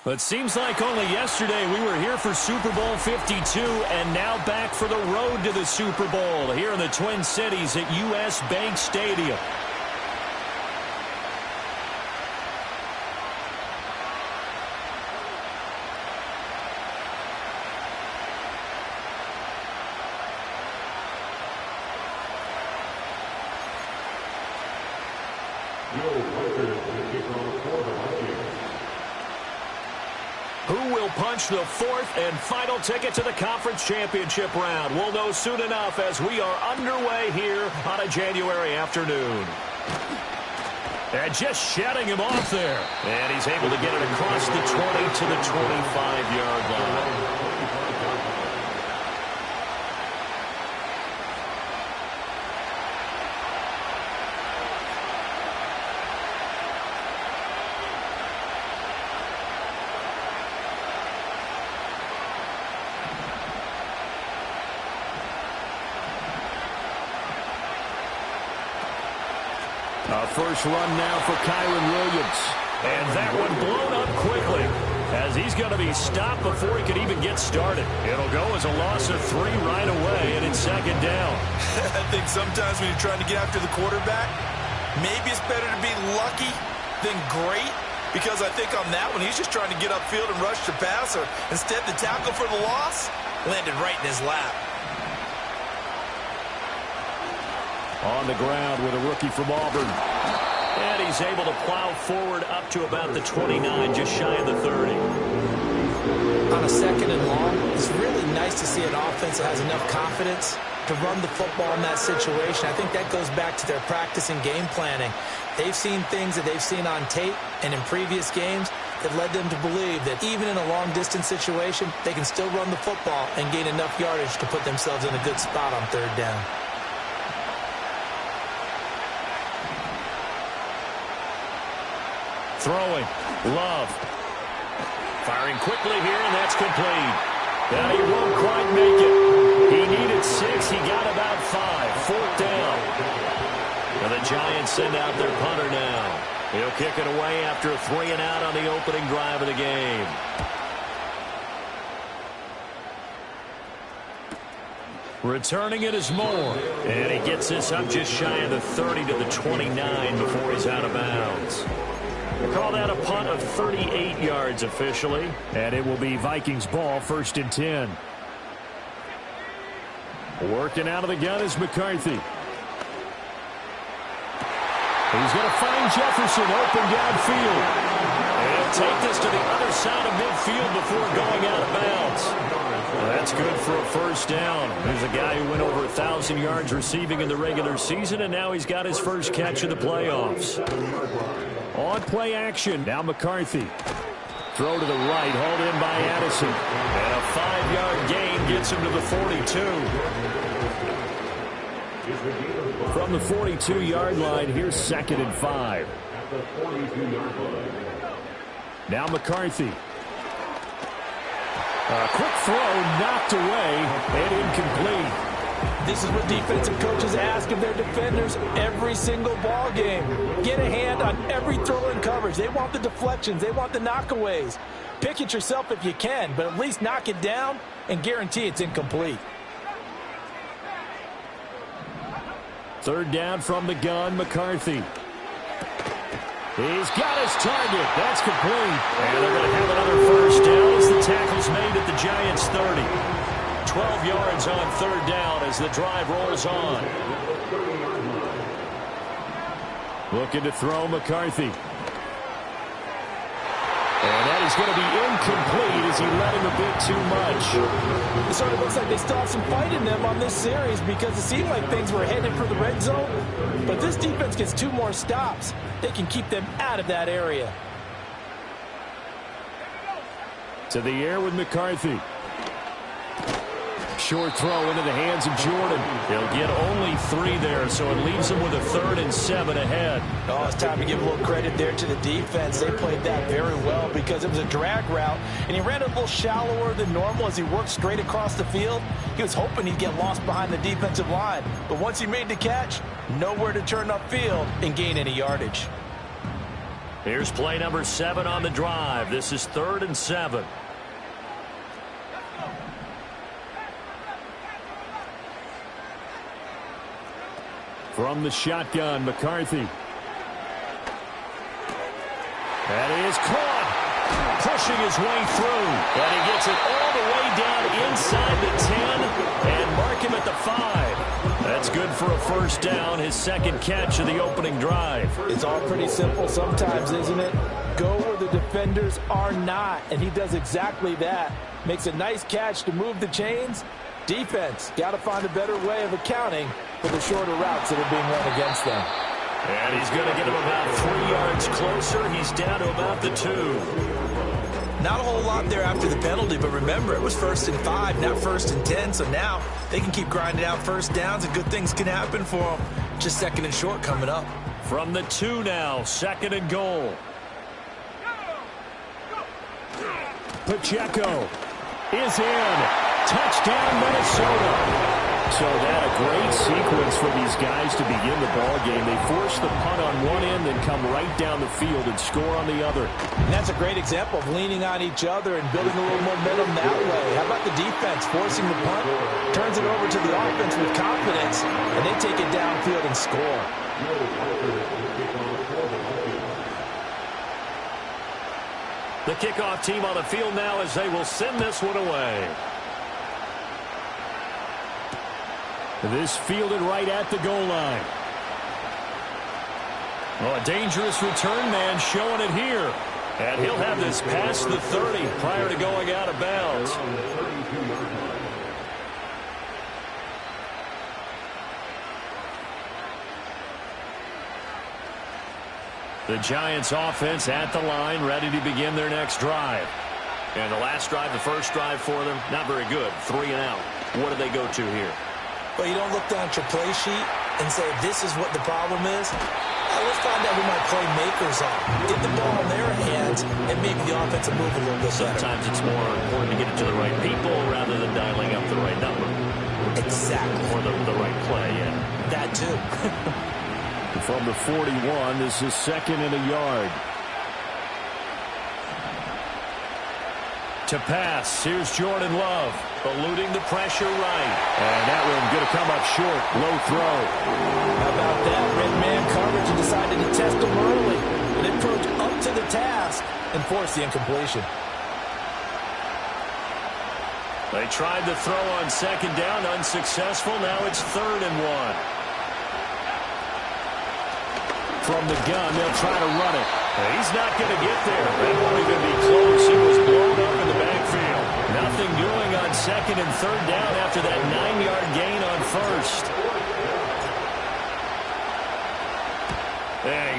But it seems like only yesterday we were here for Super Bowl 52 and now back for the road to the Super Bowl here in the Twin Cities at U.S. Bank Stadium. Who will punch the fourth and final ticket to the conference championship round? We'll know soon enough as we are underway here on a January afternoon. And just shutting him off there. And he's able to get it across the 20 to the 25-yard line. First run now for Kyron Williams. And that one blown up quickly as he's going to be stopped before he could even get started. It'll go as a loss of 3 right away, and it's second down. I think sometimes when you're trying to get after the quarterback, maybe it's better to be lucky than great, because I think on that one he's just trying to get upfield and rush the passer. Instead, the tackle for the loss landed right in his lap. On the ground with a rookie from Auburn. And he's able to plow forward up to about the 29, just shy of the 30. On a second and long, it's really nice to see an offense that has enough confidence to run the football in that situation. I think that goes back to their practice and game planning. They've seen things that they've seen on tape and in previous games that led them to believe that even in a long-distance situation, they can still run the football and gain enough yardage to put themselves in a good spot on third down. Throwing. Love. Firing quickly here, and that's complete. Now he won't quite make it. He needed 6. He got about 5. Fourth down. And the Giants send out their punter now. He'll kick it away after a 3 and out on the opening drive of the game. Returning it is Moore. And he gets this up just shy of the 30 to the 29 before he's out of bounds. We'll call that a punt of 38 yards officially. And it will be Vikings ball, 1st and 10. Working out of the gun is McCarthy. He's going to find Jefferson open downfield. And he'll take this to the other side of midfield before going out of bounds. Well, that's good for a first down. There's a guy who went over 1,000 yards receiving in the regular season, and now he's got his first catch of the playoffs. On play action, now McCarthy. Throw to the right, hauled in by Addison. And a 5-yard gain gets him to the 42. From the 42-yard line, here's 2nd and 5. Now McCarthy. A quick throw knocked away and incomplete. This is what defensive coaches ask of their defenders every single ball game. Get a hand on every throw in coverage. They want the deflections. They want the knockaways. Pick it yourself if you can, but at least knock it down and guarantee it's incomplete. Third down from the gun, McCarthy. He's got his target. That's complete. And they're going to have another first down as the tackle's made at the Giants' 30. 12 yards on third down as the drive rolls on. Looking to throw McCarthy. And that is going to be incomplete as he let him a bit too much. It sort of looks like they still have some fight in them on this series because it seemed like things were headed for the red zone. But if this defense gets 2 more stops, they can keep them out of that area. To the air with McCarthy. Short throw into the hands of Jordan. He'll get only 3 there, so it leaves him with a 3rd and 7 ahead. Oh, it's time to give a little credit there to the defense. They played that very well because it was a drag route, and he ran a little shallower than normal as he worked straight across the field. He was hoping he'd get lost behind the defensive line, but once he made the catch, nowhere to turn upfield and gain any yardage. Here's play number 7 on the drive. This is 3rd and 7. From the shotgun, McCarthy. That is caught. Pushing his way through. And he gets it all the way down inside the 10 and mark him at the 5. That's good for a first down, his second catch of the opening drive. It's all pretty simple sometimes, isn't it? Go where the defenders are not, and he does exactly that. Makes a nice catch to move the chains. Defense, got to find a better way of accounting for the shorter routes that are being run against them. And he's going to get him about 3 yards closer. He's down to about the 2. Not a whole lot there after the penalty, but remember, it was 1st and 5, not 1st and 10, so now they can keep grinding out first downs and good things can happen for them. Just 2nd and short coming up. From the 2 now, 2nd and goal. Pacheco is in. Touchdown, Minnesota. So that a great sequence for these guys to begin the ball game. They force the punt on one end, then come right down the field and score on the other. And that's a great example of leaning on each other and building a little momentum that way. How about the defense forcing the punt, turns it over to the offense with confidence, and they take it downfield and score. The kickoff team on the field now as they will send this one away. This fielded right at the goal line. Oh, a dangerous return man showing it here. And he'll have this past the 30 prior to going out of bounds. The Giants offense at the line, ready to begin their next drive. And the last drive, the first drive for them, not very good. 3 and out. What do they go to here? Well, you don't look down at your play sheet and say, this is what the problem is. Let's find out who my playmakers are. Get the ball in their hands, and maybe the offense will move a little bit better. Sometimes it's more important to get it to the right people rather than dialing up the right number. Exactly. Or the right play, yeah. That too. From the 41, this is 2nd and a yard. To pass, here's Jordan Love, eluding the pressure right. And that one going to come up short, low throw. How about that? Red man coverage and decided to test him early. And approach up to the task and force the incompletion. They tried the throw on 2nd down, unsuccessful. Now it's 3rd and 1. From the gun, they'll try to run it. He's not going to get there. That won't even be close. He was blown up in the backfield. Nothing doing on 2nd and 3rd down after that 9-yard gain on 1st.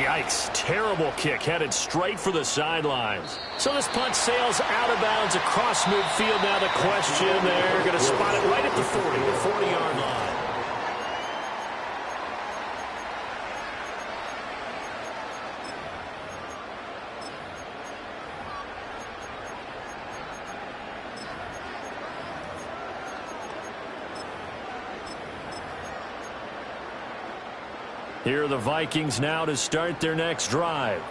Yikes. Terrible kick headed straight for the sidelines. So this punt sails out of bounds across midfield. Now the question, they're going to spot it right at the 40, the 40-yard line. Here are the Vikings now to start their next drive.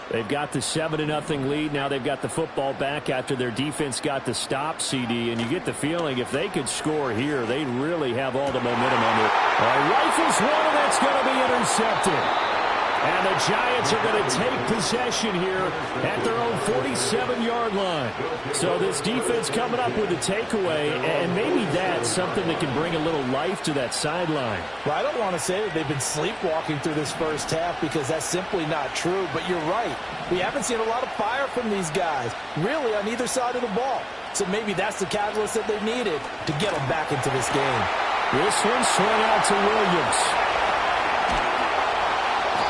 They've got the 7-0 lead. Now they've got the football back after their defense got the stop, CD. And you get the feeling if they could score here, they'd really have all the momentum under it. Rifles one, and that's going to be intercepted. And the Giants are going to take possession here at their own 47-yard line. So this defense coming up with a takeaway, and maybe that's something that can bring a little life to that sideline. Well, I don't want to say that they've been sleepwalking through this first half because that's simply not true, but you're right. We haven't seen a lot of fire from these guys, really on either side of the ball. So maybe that's the catalyst that they needed to get them back into this game. This one swung out to Williams.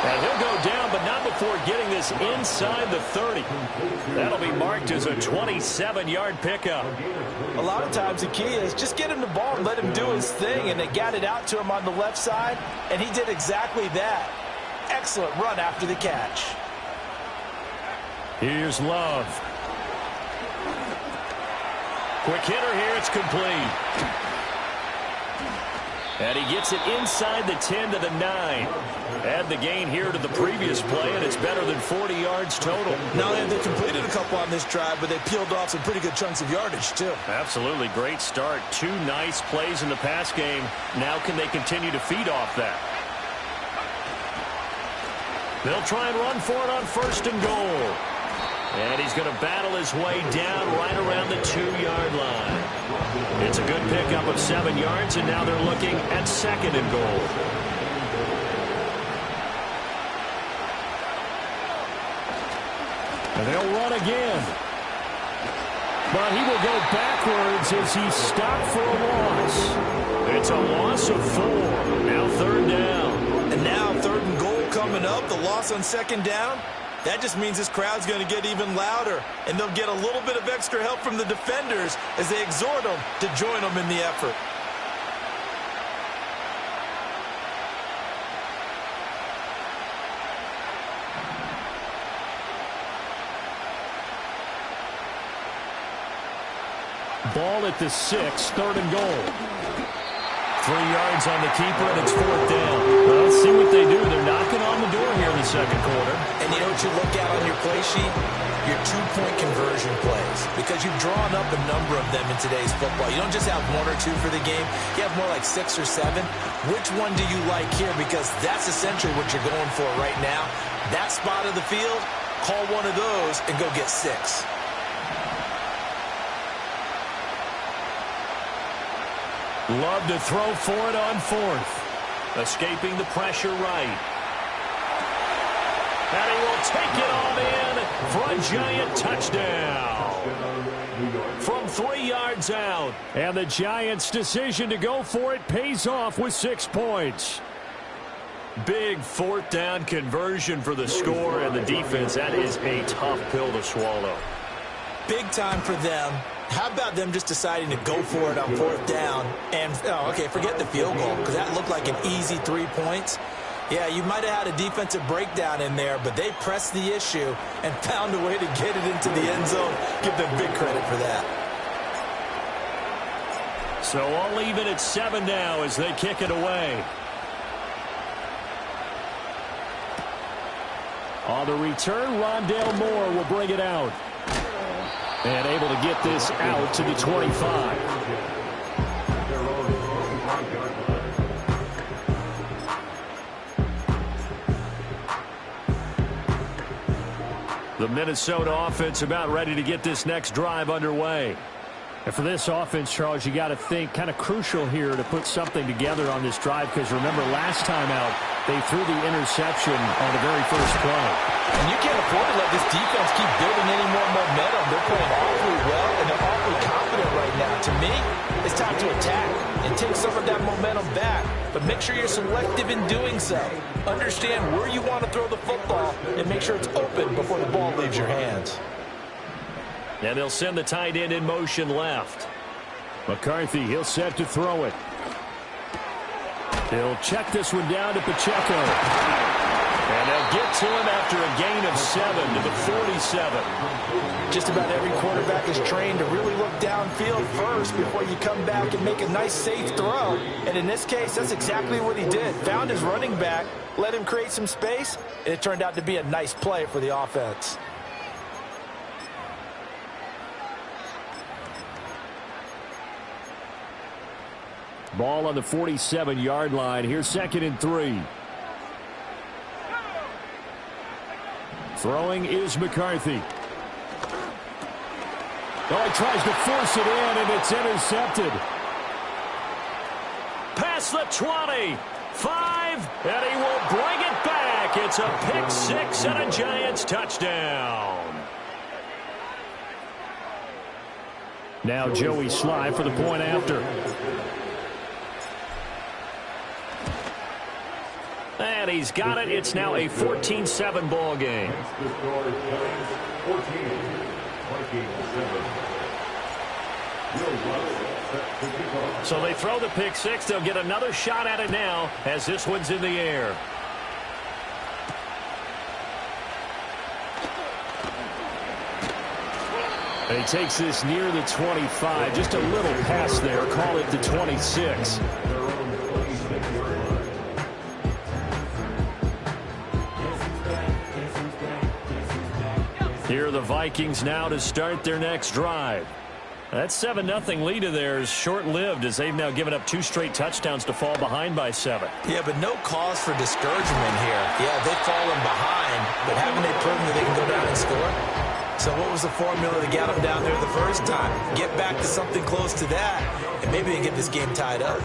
And he'll go down, but not before getting this inside the 30. That'll be marked as a 27-yard pickup. A lot of times the key is just get him the ball and let him do his thing, and they got it out to him on the left side, and he did exactly that. Excellent run after the catch. Here's Love. Quick hitter here, it's complete. And he gets it inside the 10 to the 9. Add the gain here to the previous play, and it's better than 40 yards total. Not only have they completed a couple on this drive, but they peeled off some pretty good chunks of yardage, too. Absolutely. Great start. 2 nice plays in the pass game. Now can they continue to feed off that? They'll try and run for it on 1st and goal. And he's going to battle his way down right around the 2-yard line. It's a good pickup of 7 yards, and now they're looking at 2nd and goal. And they'll run again. But he will go backwards as he's stopped for a loss. It's a loss of 4. Now 3rd down. And now 3rd and goal coming up. The loss on 2nd down. That just means this crowd's going to get even louder, and they'll get a little bit of extra help from the defenders as they exhort them to join them in the effort. Ball at the 6, 3rd and goal. 3 yards on the keeper, and it's 4th down. Well, let's see what they do. They're knocking on the door here in the 2nd quarter. And you know what you look at on your play sheet? Your 2-point conversion plays. Because you've drawn up a number of them in today's football. You don't just have 1 or 2 for the game. You have more like 6 or 7. Which one do you like here? Because that's essentially what you're going for right now. That spot of the field, call one of those and go get 6. Love to throw for it on 4th. Escaping the pressure right. And he will take it on in for a giant touchdown. From 3 yards out. And the Giants' decision to go for it pays off with 6 points. Big 4th down conversion for the score, and the defense, that is a tough pill to swallow. Big time for them. How about them just deciding to go for it on 4th down? And, okay, forget the field goal, because that looked like an easy 3 points. Yeah, you might have had a defensive breakdown in there, but they pressed the issue and found a way to get it into the end zone. Give them big credit for that. So all even at 7 now as they kick it away. On the return, Rondale Moore will bring it out. And able to get this out to the 25. The Minnesota offense about ready to get this next drive underway. And for this offense, Charles, you got to think kind of crucial here to put something together on this drive, because remember last time out they threw the interception on the very first play. And you can't afford to let this defense keep building any more momentum. They're playing awfully well, and they're awfully confident right now. To me, it's time to attack and take some of that momentum back. But make sure you're selective in doing so. Understand where you want to throw the football and make sure it's open before the ball leaves your hands. And they'll send the tight end in motion left. McCarthy, he'll set to throw it. He'll check this one down to Pacheco. And they'll get to him after a gain of 7 to the 47. Just about every quarterback is trained to really look downfield first before you come back and make a nice, safe throw. And in this case, that's exactly what he did. Found his running back, let him create some space, and it turned out to be a nice play for the offense. Ball on the 47-yard line. Here's 2nd and 3. Throwing is McCarthy. Oh, he tries to force it in, and it's intercepted. Past the 20. 5, and he will bring it back. It's a pick 6 and a Giants touchdown. Now Joey Sly for the point after. And he's got it. It's now a 14-7 ball game. So they throw the pick 6. They'll get another shot at it now as this one's in the air. And he takes this near the 25. Just a little pass there. Call it the 26. Here are the Vikings now to start their next drive. That 7-0 lead of theirs short-lived as they've now given up 2 straight touchdowns to fall behind by 7. Yeah, but no cause for discouragement here. Yeah, they've fallen behind, but haven't they proven that they can go down and score? So what was the formula to get them down there the first time? Get back to something close to that, and maybe they get this game tied up.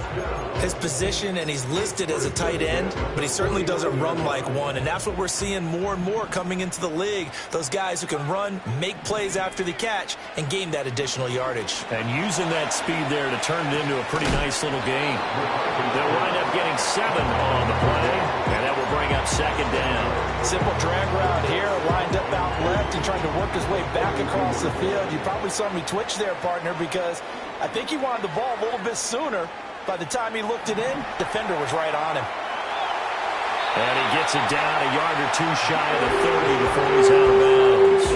His position, and he's listed as a tight end, but he certainly doesn't run like one, and that's what we're seeing more and more coming into the league. Those guys who can run, make plays after the catch, and gain that additional yardage. And using that speed there to turn it into a pretty nice little game. They'll wind up getting 7 on the play, and that will bring up 2nd down. Simple drag route here, lined up out left and trying to work his way back across the field. You probably saw me twitch there, partner, because I think he wanted the ball a little bit sooner. By the time he looked it in, defender was right on him. And he gets it down a yard or 2 shy of the 30 before he's out of bounds.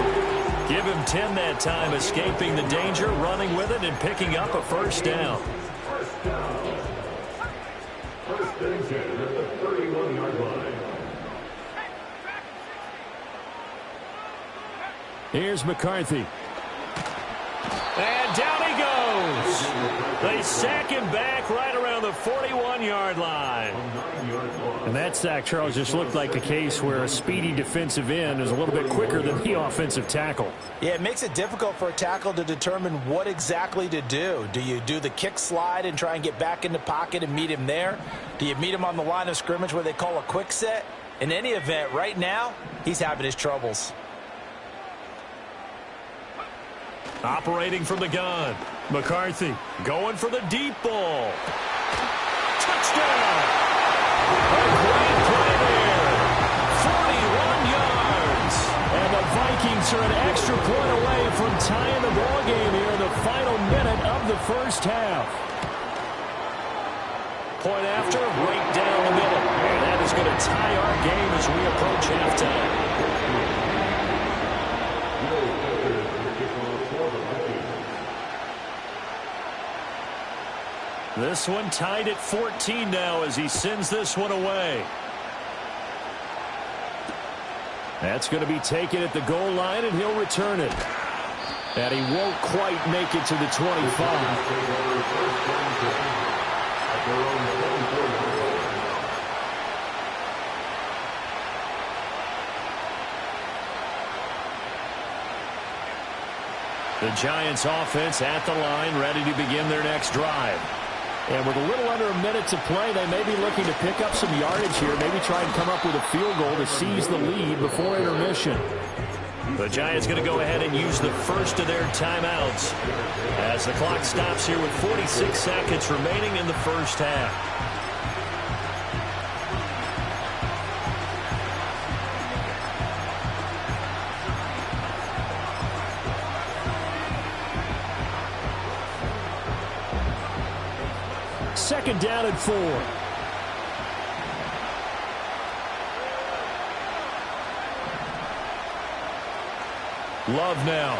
Give him 10 that time, escaping the danger, running with it, and picking up a 1st down. First and 10 at the 31-yard line. Here's McCarthy. And down he goes. They sack him back right around the 41-yard line. And that sack, Charles, just looked like the case where a speedy defensive end is a little bit quicker than the offensive tackle. Yeah, it makes it difficult for a tackle to determine what exactly to do. Do you do the kick slide and try and get back in the pocket and meet him there? Do you meet him on the line of scrimmage where they call a quick set? In any event, right now, he's having his troubles. Operating from the gun. McCarthy going for the deep ball. Touchdown! A great play there. 41 yards. And the Vikings are an extra point away from tying the ball game here in the final minute of the first half. Point after, right down the middle. And that is going to tie our game as we approach halftime. This one tied at 14 now as he sends this one away. That's going to be taken at the goal line, and he'll return it. And he won't quite make it to the 25. The Giants offense at the line, ready to begin their next drive. And with a little under a minute to play, they may be looking to pick up some yardage here, maybe try and come up with a field goal to seize the lead before intermission. The Giants going to go ahead and use the first of their timeouts as the clock stops here with 46 seconds remaining in the first half. Second down and 4. Love now.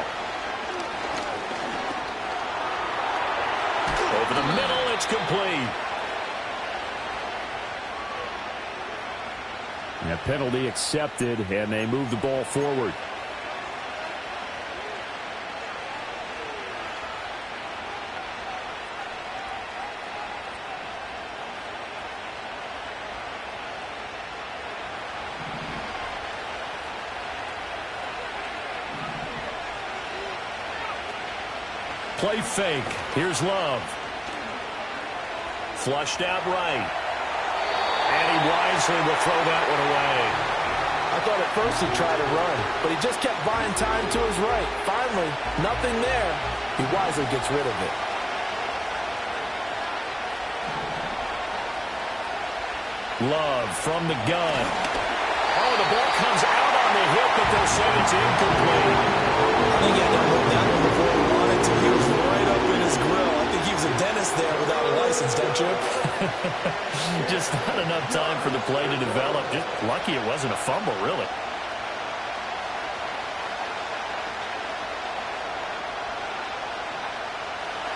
Over the middle, it's complete. And a penalty accepted, and they move the ball forward. Play fake. Here's Love. Flushed out right. And he wisely will throw that one away. I thought at first he'd try to run, but he just kept buying time to his right. Finally, nothing there. He wisely gets rid of it. Love from the gun. Oh, the ball comes out on the hit, but they'll say it's incomplete. I think he had to hold that one before he wanted to. He was right up in his grill. I think he was a dentist there without a license, don't you? Just not enough time for the play to develop. Just lucky it wasn't a fumble, really.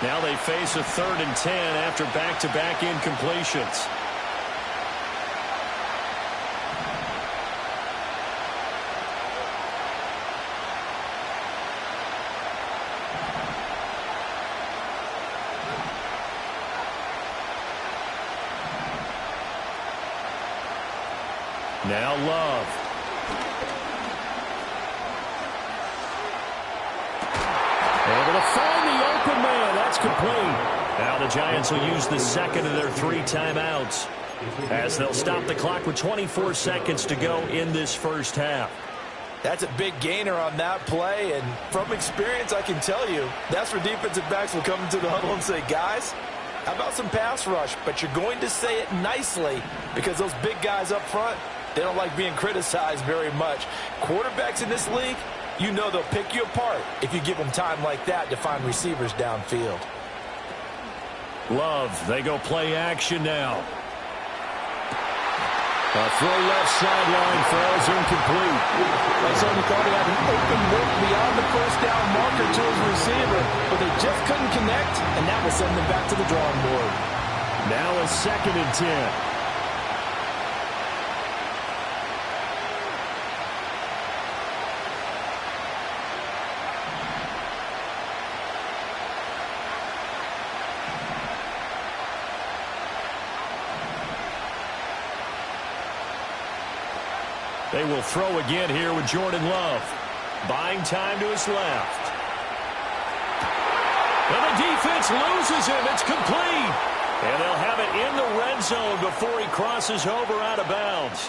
Now they face a 3rd and 10 after back-to-back incompletions. Now Love. Able to find the open man. That's complete. Now the Giants will use the second of their 3 timeouts as they'll stop the clock with 24 seconds to go in this first half. That's a big gainer on that play, and from experience, I can tell you, that's where defensive backs will come into the huddle and say, guys, how about some pass rush? But you're going to say it nicely because those big guys up front, they don't like being criticized very much. Quarterbacks in this league, you know they'll pick you apart if you give them time like that to find receivers downfield. Love, they go play action now. A throw left sideline falls incomplete. They certainly thought he had an open look beyond the first down marker to his receiver, but they just couldn't connect, and that will send them back to the drawing board. Now a 2nd and 10. They will throw again here with Jordan Love. Buying time to his left. And the defense loses him. It's complete. And they'll have it in the red zone before he crosses over out of bounds.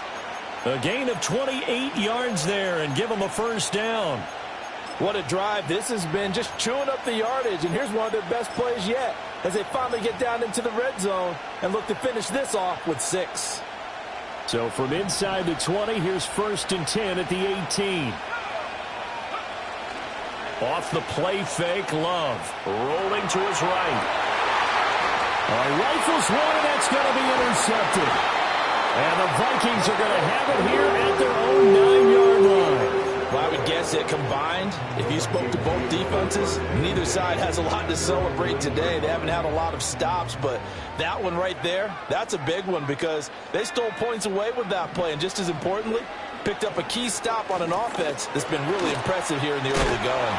A gain of 28 yards there and give him a first down. What a drive this has been, just chewing up the yardage. And here's one of their best plays yet as they finally get down into the red zone and look to finish this off with 6. So from inside the 20, here's 1st and 10 at the 18. Off the play fake, Love. Rolling to his right. Rifles one, and that's going to be intercepted. And the Vikings are going to have it here at their own 9-yard line. Well, I would guess that combined, if you spoke to both defenses, neither side has a lot to celebrate today. They haven't had a lot of stops, but that one right there, that's a big one because they stole points away with that play. And just as importantly, picked up a key stop on an offense that's been really impressive here in the early going.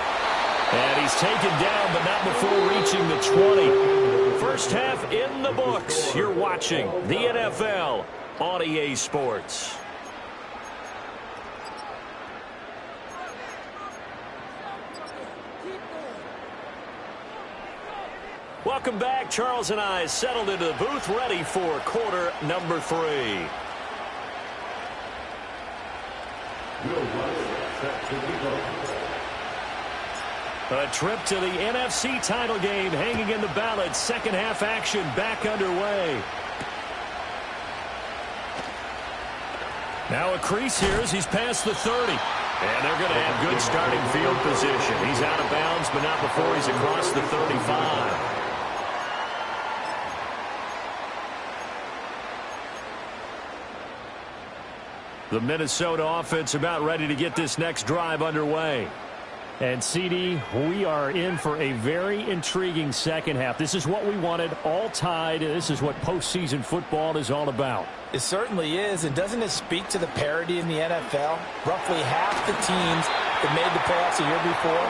And he's taken down, but not before reaching the 20. First half in the books. You're watching the NFL on EA Sports. Welcome back. Charles and I settled into the booth, ready for quarter number 3. A trip to the NFC title game hanging in the balance. Second half action back underway. Now a crease here as he's past the 30. And they're going to have good starting field position. He's out of bounds, but not before he's across the 35. The Minnesota offense about ready to get this next drive underway. And, CD, we are in for a very intriguing second half. This is what we wanted, all tied. This is what postseason football is all about. It certainly is, and doesn't it speak to the parity in the NFL? Roughly half the teams that made the playoffs a year before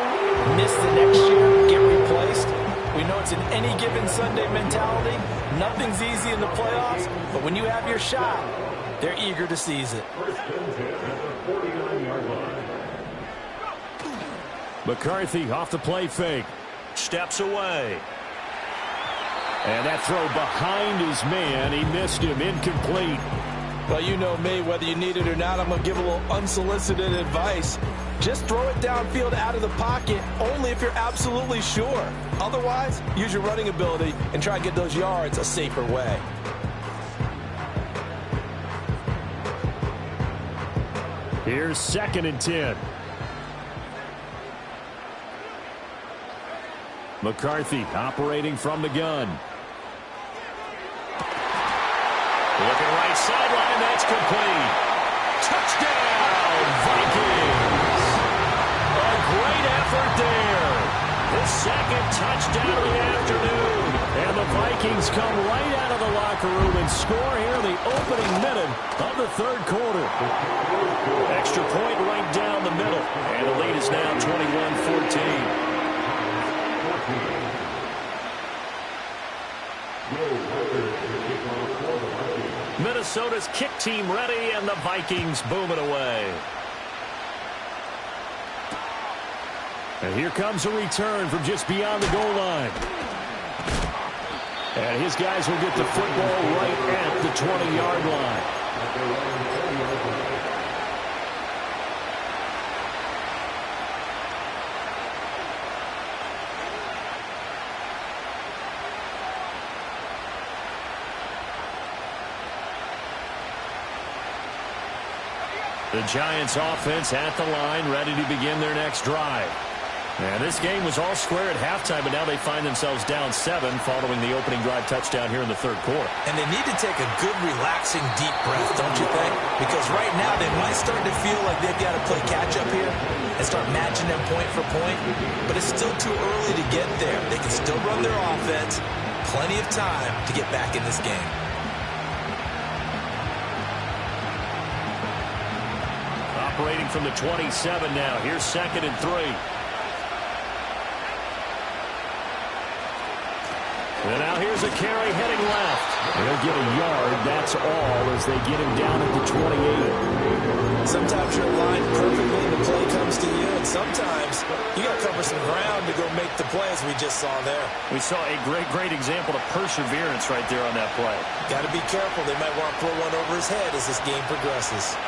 miss the next year, get replaced. We know it's an any given Sunday mentality. Nothing's easy in the playoffs, but when you have your shot, they're eager to seize it. McCarthy off the play fake. Steps away. And that throw behind his man. He missed him. Incomplete. Well, you know me. Whether you need it or not, I'm going to give a little unsolicited advice. Just throw it downfield out of the pocket only if you're absolutely sure. Otherwise, use your running ability and try and get those yards a safer way. Here's 2nd and 10. McCarthy operating from the gun. Looking right sideline, that's complete. Touchdown, Vikings! A great effort there. The second touchdown of the afternoon. And the Vikings come right out of the locker room and score here in the opening minute of the third quarter. Extra point right down the middle. And the lead is now 21-14. Minnesota's kick team ready, and the Vikings boom it away. And here comes a return from just beyond the goal line. And his guys will get the football right at the 20-yard line. The Giants offense at the line, ready to begin their next drive. And this game was all square at halftime, but now they find themselves down 7 following the opening drive touchdown here in the third quarter. And they need to take a good, relaxing, deep breath, don't you think? Because right now they might start to feel like they've got to play catch-up here and start matching them point for point. But it's still too early to get there. They can still run their offense. Plenty of time to get back in this game. Operating from the 27 now. Here's 2nd and 3. And now here's a carry heading left. They'll get a yard, that's all, as they get him down at the 28. Sometimes you're aligned perfectly and the play comes to you, and sometimes you got to cover some ground to go make the play, as we just saw there. We saw a great example of perseverance right there on that play. Got to be careful. They might want to throw one over his head as this game progresses.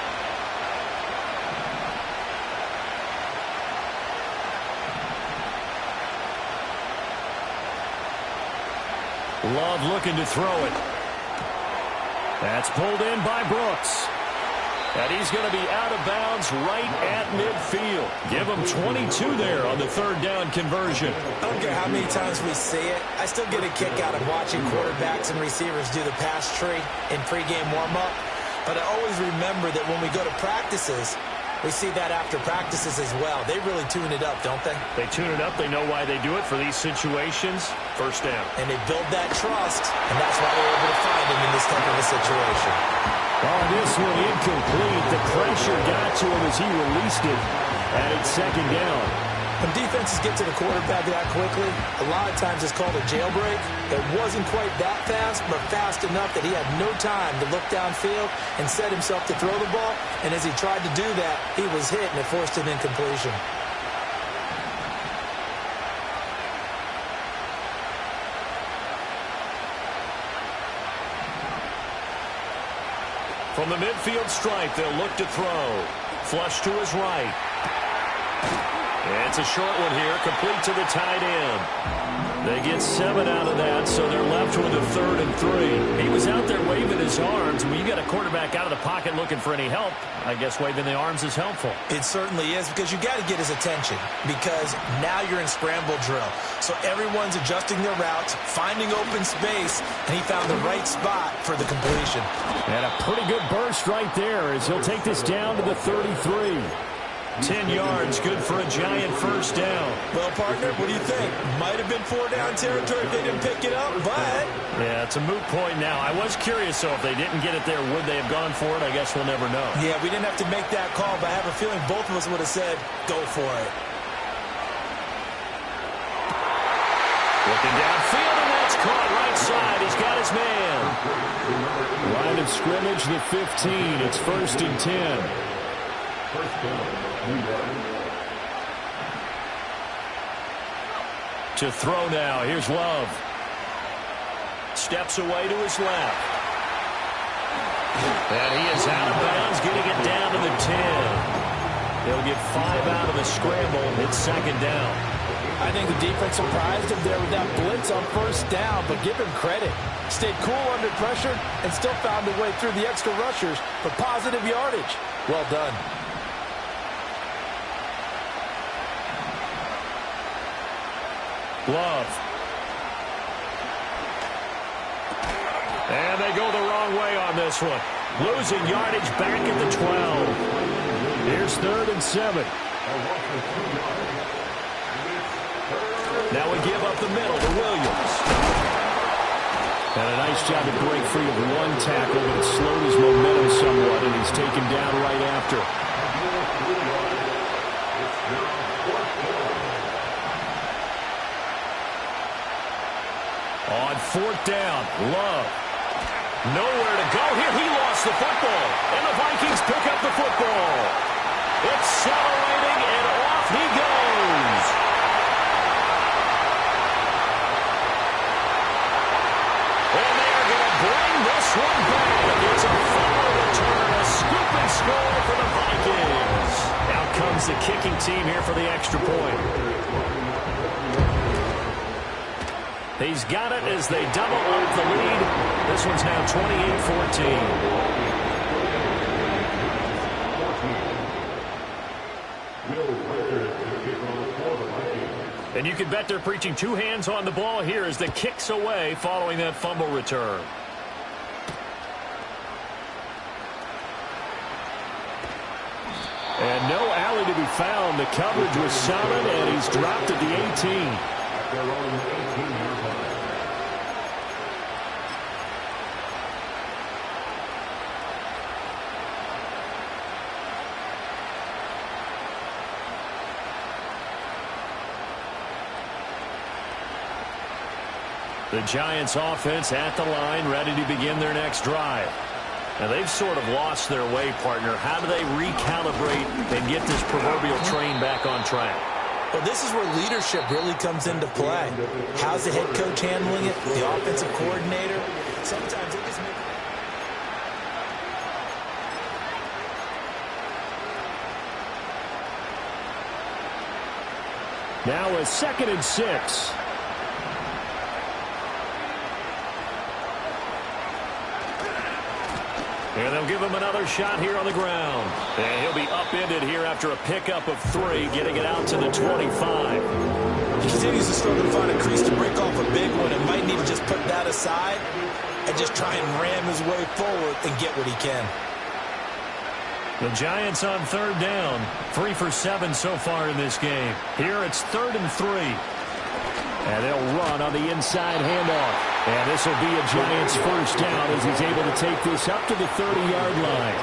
Love looking to throw it. That's pulled in by Brooks. And he's going to be out of bounds right at midfield. Give him 22 there on the third down conversion. I don't care how many times we see it. I still get a kick out of watching quarterbacks and receivers do the pass tree in pregame warm-up. But I always remember that when we go to practices, we see that after practices as well. They really tune it up, don't they? They tune it up. They know why they do it for these situations. First down. And they build that trust, and that's why they're able to find him in this type of a situation. Oh, this one incomplete. The pressure got to him as he released it. And it's 2nd down. When defenses get to the quarterback that quickly, a lot of times it's called a jailbreak. It wasn't quite that fast, but fast enough that he had no time to look downfield and set himself to throw the ball. And as he tried to do that, he was hit, and it forced an incompletion. From the midfield stripe, they'll look to throw. Flush to his right. It's a short one here, complete to the tight end. They get 7 out of that, so they're left with a 3rd and 3. He was out there waving his arms. When you got a quarterback out of the pocket looking for any help, I guess waving the arms is helpful. It certainly is, because you got to get his attention, because now you're in scramble drill. So everyone's adjusting their routes, finding open space, and he found the right spot for the completion. And a pretty good burst right there as he'll take this down to the 33. 10 yards, good for a Giant first down. Well, partner, what do you think? Might have been 4-down territory if they didn't pick it up, but... Yeah, it's a moot point now. I was curious, so if they didn't get it there, would they have gone for it? I guess we'll never know. Yeah, we didn't have to make that call, but I have a feeling both of us would have said, go for it. Looking downfield, and that's caught right side. He's got his man. Line of scrimmage, the 15. It's 1st and 10. To throw now. Here's Love. Steps away to his left. And he is out of bounds, getting it down to the 10. He'll get 5 out of the scramble. It's 2nd down. I think the defense surprised him there with that blitz on 1st down, but give him credit. Stayed cool under pressure and still found a way through the extra rushers for positive yardage. Well done. Love. And they go the wrong way on this one. Losing yardage back at the 12. Here's 3rd and 7. Now we give up the middle to Williams. And a nice job to break free of one tackle, but it slowed his momentum somewhat, and he's taken down right after. On 4th down, Love. Nowhere to go here. He lost the football. And the Vikings pick up the football. Accelerating, and off he goes. And they are going to bring this one back. It's a fumble return, a scoop and score for the Vikings. Out comes the kicking team here for the extra point. He's got it as they double up the lead. This one's now 28-14. And you can bet they're preaching two hands on the ball here as the kicks away following that fumble return. And no alley to be found. The coverage was solid, and he's dropped at the 18. The Giants offense at the line, ready to begin their next drive. Now, they've sort of lost their way, partner. How do they recalibrate and get this proverbial train back on track? Well, this is where leadership really comes into play. How's the head coach handling it? The offensive coordinator? Sometimes they just make... Now a 2nd and 6. And they'll give him another shot here on the ground. And he'll be upended here after a pickup of 3, getting it out to the 25. He continues to struggle to find a crease to break off a big one and might need to just put that aside and just try and ram his way forward and get what he can. The Giants on 3rd down. 3 for 7 so far in this game. Here it's 3rd and 3. And they'll run on the inside handoff. And this will be a Giants first down as he's able to take this up to the 30-yard line.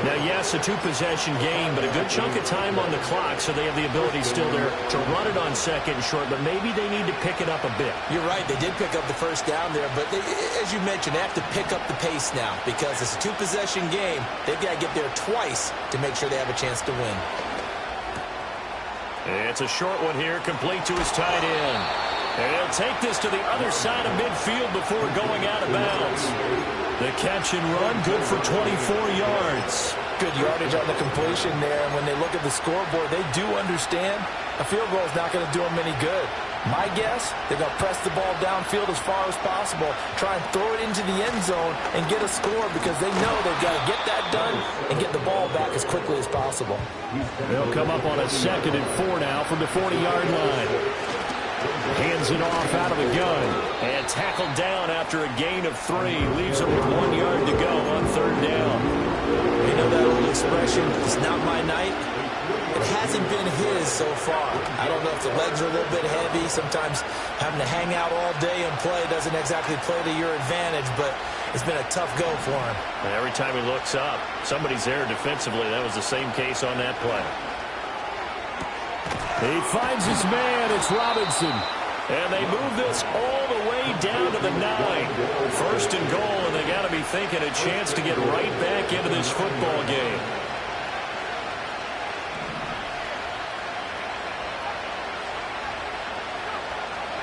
Now, yes, a 2-possession game, but a good chunk of time on the clock, so they have the ability still there to run it on 2nd and short, but maybe they need to pick it up a bit. You're right. They did pick up the first down there, but they, as you mentioned, they have to pick up the pace now because it's a 2-possession game. They've got to get there twice to make sure they have a chance to win. It's a short one here, complete to his tight end. And he'll take this to the other side of midfield before going out of bounds. The catch and run, good for 24 yards. Good yardage on the completion there. And when they look at the scoreboard, they do understand a field goal is not going to do them any good. My guess, they're going to press the ball downfield as far as possible, try and throw it into the end zone and get a score because they know they've got to get that done and get the ball back as quickly as possible. They'll come up on a 2nd and 4 now from the 40-yard line. Hands it off out of the gun. And tackled down after a gain of 3. Leaves him with 1 yard to go on 3rd down. You know that old expression, it's not my night? It hasn't been his so far. I don't know if the legs are a little bit heavy. Sometimes having to hang out all day and play doesn't exactly play to your advantage, but it's been a tough go for him. And every time he looks up, somebody's there defensively. That was the same case on that play. He finds his man. It's Robinson. And they move this all the way down to the 9. 1st and goal, and they got to be thinking a chance to get right back into this football game.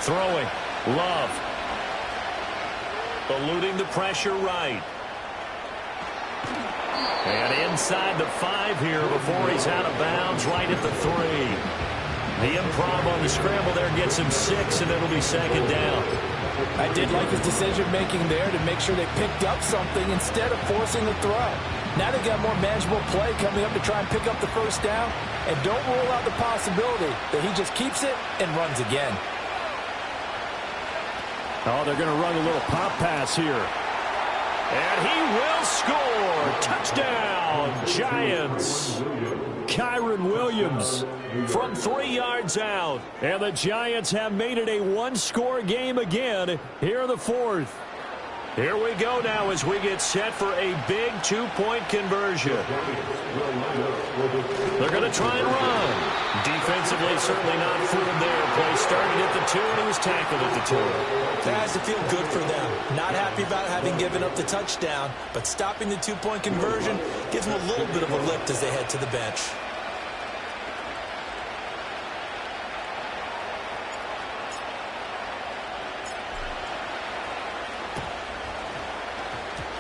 Throwing. Love. Eluding the pressure right. And inside the 5 here before he's out of bounds, right at the 3. The improv on the scramble there gets him 6, and it'll be 2nd down. I did like his decision-making there to make sure they picked up something instead of forcing the throw. Now they've got more manageable play coming up to try and pick up the first down, and don't rule out the possibility that he just keeps it and runs again. Oh, they're going to run a little pop pass here. And he will score. Touchdown, Giants. Kyron Williams from 3 yards out. And the Giants have made it a 1-score game again here in the 4th. Here we go now as we get set for a big two-point conversion. They're going to try and run. Defensively, certainly not fooled there. Play started at the 2, and he was tackled at the 2. That has to feel good for them. Not happy about having given up the touchdown, but stopping the two-point conversion gives them a little bit of a lift as they head to the bench.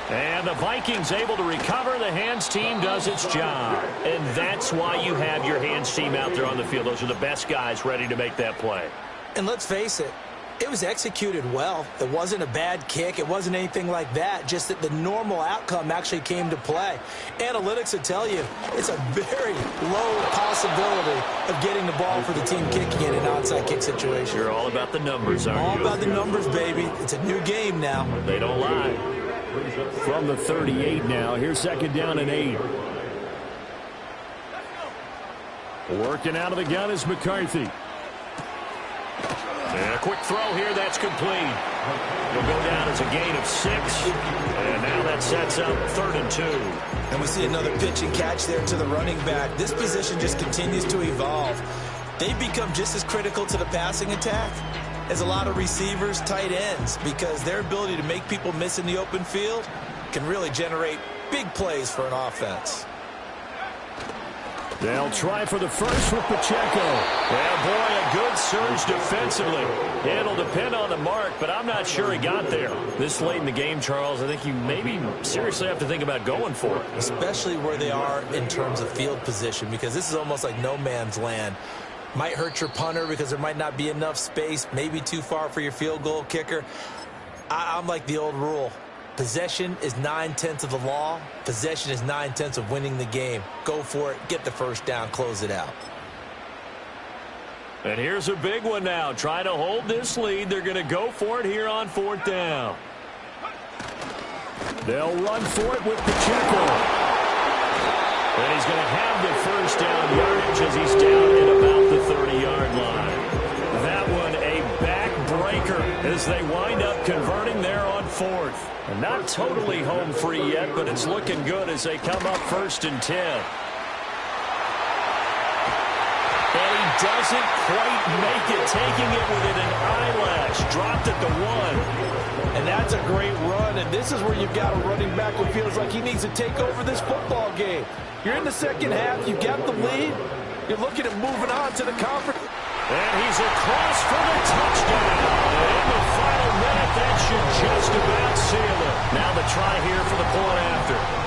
And the Vikings able to recover. The hands team does its job. And that's why you have your hands team out there on the field. Those are the best guys ready to make that play. And let's face it, it was executed well. It wasn't a bad kick. It wasn't anything like that. Just that the normal outcome actually came to play. Analytics will tell you it's a very low possibility of getting the ball for the team kicking in an onside kick situation. You're all about the numbers, aren't you? All about the numbers, baby. It's a new game now. They don't lie. From the 38 now. Here's second down and 8. Working out of the gun is McCarthy. And a quick throw here. That's complete. Will go down as a gain of 6. And now that sets up 3rd and 2. And we see another pitch and catch there to the running back. This position just continues to evolve. They've become just as critical to the passing attack as a lot of receivers, tight ends, because their ability to make people miss in the open field can really generate big plays for an offense. They'll try for the first with Pacheco. Well, boy, a good surge defensively. It'll depend on the mark, but I'm not sure he got there. This late in the game, Charles, I think you maybe seriously have to think about going for it. Especially where they are in terms of field position, because this is almost like no man's land. Might hurt your punter because there might not be enough space, maybe too far for your field goal kicker. I'm like the old rule. Possession is 9/10 of the law. Possession is 9/10 of winning the game. Go for it. Get the first down. Close it out. And here's a big one now. Trying to hold this lead. They're going to go for it here on 4th down. They'll run for it with Pacheco. And he's going to have the first down yardage as he's down at about the 30-yard line. That one a backbreaker as they wind up converting there on 4th. And not totally home free yet, but it's looking good as they come up 1st and 10. And he doesn't quite make it, taking it within an eyelash. Dropped at the 1. And that's a great run, and this is where you've got a running back who feels like he needs to take over this football game. You're in the second half, you got the lead, you're looking at moving on to the conference. And he's across for the touchdown. And in the final minute, that should just about seal it. Now the try here for the point after.